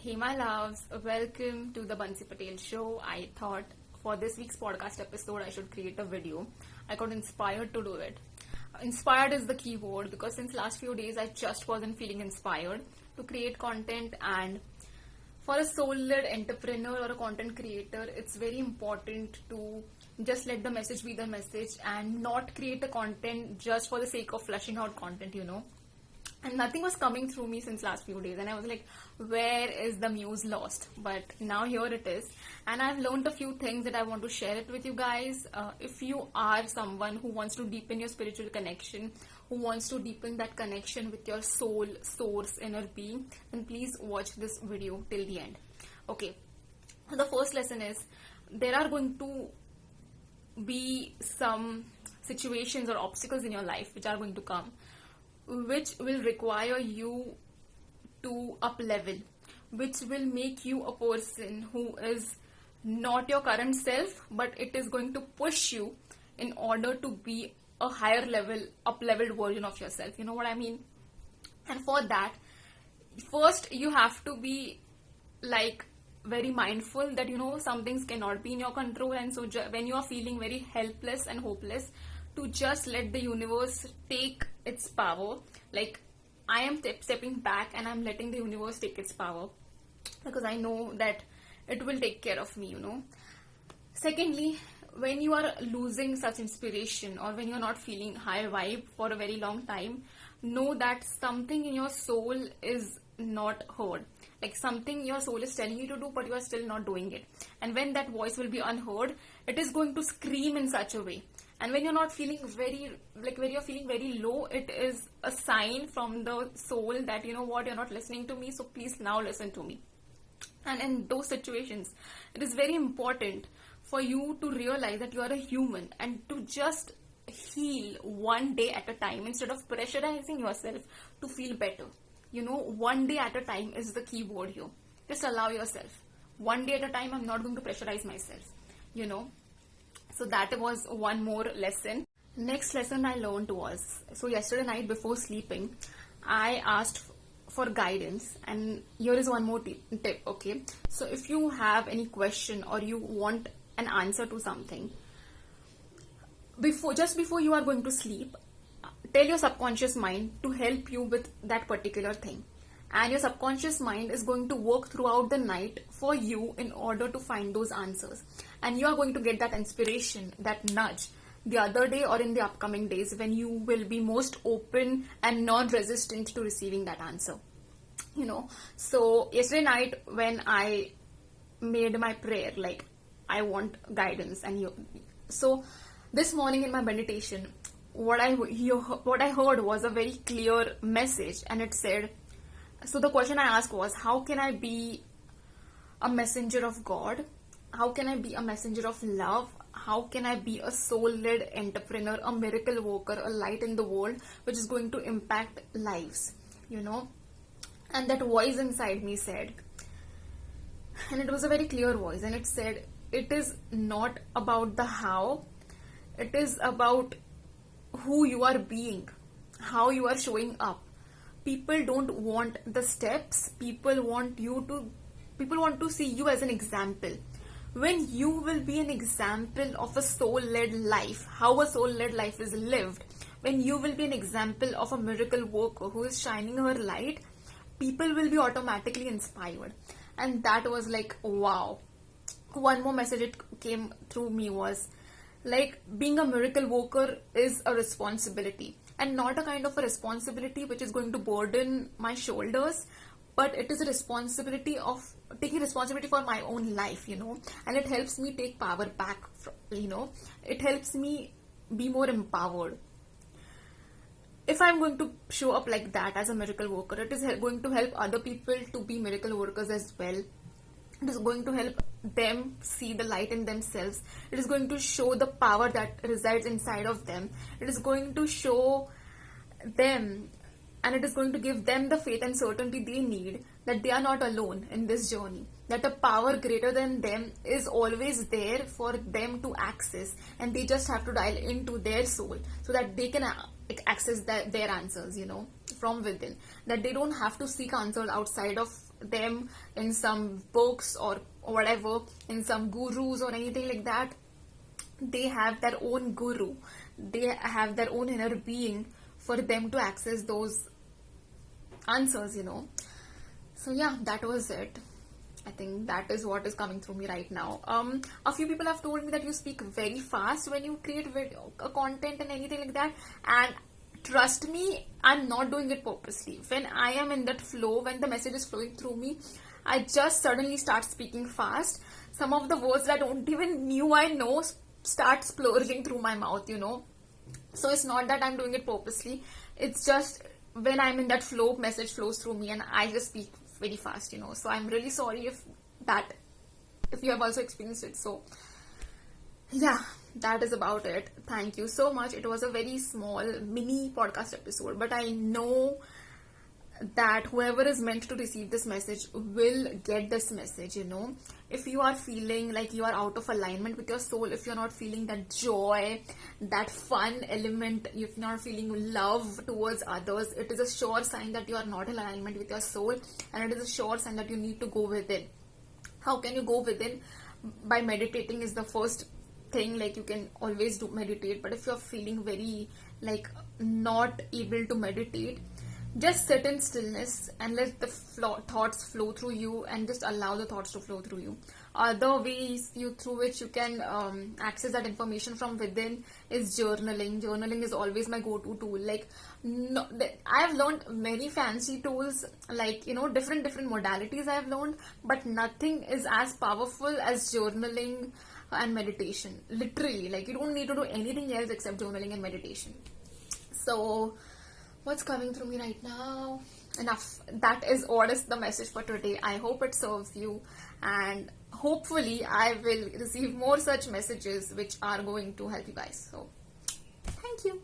Hey my loves, welcome to the Bansi Patel show. I thought for this week's podcast episode I should create a video. I got inspired to do it. Inspired is the key word because since last few days I just wasn't feeling inspired to create content, and for a soul-led entrepreneur or a content creator, it's very important to just let the message be the message and not create the content just for the sake of flushing out content. And nothing was coming through me since last few days, and I was like, where is the muse lost? But now here it is, and I've learned a few things that I want to share it with you guys. If you are someone who wants to deepen your spiritual connection, who wants to deepen that connection with your soul, source, inner being, then please watch this video till the end. Okay, so the first lesson is there are going to be some situations or obstacles in your life which are going to come, which will require you to up level, which will make you a person who is not your current self, but it is going to push you in order to be a higher level, up leveled version of yourself. You know what I mean? And for that, first you have to be like very mindful that some things cannot be in your control, and so when you are feeling very helpless and hopeless, to just let the universe take its power. Like, I am stepping back and I'm letting the universe take its power because I know that it will take care of me. Secondly, when you are losing such inspiration or when you're not feeling high vibe for a very long time, know that something in your soul is not heard. Like, something your soul is telling you to do, but you are still not doing it. And when that voice will be unheard, it is going to scream in such a way. And when you're not feeling when you're feeling very low, it is a sign from the soul that, you're not listening to me, so please now listen to me. And in those situations, it is very important for you to realize that you are a human and to just heal one day at a time instead of pressurizing yourself to feel better. One day at a time is the key word here. Just allow yourself. One day at a time, I'm not going to pressurize myself, So that was one more lesson. Next lesson I learned was, so yesterday night before sleeping, I asked for guidance, and here is one more tip, okay? So if you have any question or you want an answer to something, just before you are going to sleep, tell your subconscious mind to help you with that particular thing. And your subconscious mind is going to work throughout the night for you in order to find those answers. And you are going to get that inspiration, that nudge, the other day or in the upcoming days when you will be most open and non-resistant to receiving that answer. So yesterday night when I made my prayer, like, I want guidance, so this morning in my meditation, what I heard was a very clear message, and it said, so the question I asked was, how can I be a messenger of God? How can I be a messenger of love? How can I be a soul-led entrepreneur, a miracle worker, a light in the world, which is going to impact lives, And that voice inside me said, and it was a very clear voice, and it said, it is not about the how, it is about who you are being, how you are showing up. People don't want the steps. People want to see you as an example. When you will be an example of a soul-led life, how a soul-led life is lived, when you will be an example of a miracle worker who is shining her light, people will be automatically inspired. And that was like, wow. One more message it came through me was, like, being a miracle worker is a responsibility, and not a kind of a responsibility which is going to burden my shoulders, but it is a responsibility of taking responsibility for my own life, and it helps me take power back, it helps me be more empowered. If I'm going to show up like that as a miracle worker, it is going to help other people to be miracle workers as well. It is going to help them see the light in themselves. It is going to show the power that resides inside of them. It is going to show them, and it is going to give them the faith and certainty they need that they are not alone in this journey, that a power greater than them is always there for them to access, and they just have to dial into their soul so that they can access their answers, from within, that they don't have to seek answers outside of them in some books or whatever, in some gurus or anything like that. They have their own guru, they have their own inner being for them to access those answers, So yeah, that was it. I think that is what is coming through me right now. A few people have told me that you speak very fast when you create content and anything like that, and trust me, I'm not doing it purposely. When I am in that flow, when the message is flowing through me, I just suddenly start speaking fast. Some of the words that I don't even knew I know start splurging through my mouth, So it's not that I'm doing it purposely. It's just when I'm in that flow, message flows through me and I just speak very fast, So I'm really sorry if you have also experienced it. So yeah, that is about it. Thank you so much. It was a very small mini podcast episode, but I know that whoever is meant to receive this message will get this message, If you are feeling like you are out of alignment with your soul, if you're not feeling that joy, that fun element, if you're not feeling love towards others, it is a sure sign that you are not in alignment with your soul, and it is a sure sign that you need to go within. How can you go within? By meditating is the first thing. Like, you can always do meditate, but if you're feeling very like not able to meditate, just sit in stillness and let the thoughts flow through you, and just allow the thoughts to flow through you. Other ways through which you can access that information from within is journaling. Journaling is always my go-to tool. Like, I have learned many fancy tools, like, different modalities I have learned, but nothing is as powerful as journaling and meditation. Literally, like, you don't need to do anything else except journaling and meditation. So what's coming through me right now? Enough. That is what is the message for today. I hope it serves you, and hopefully I will receive more such messages which are going to help you guys. So thank you.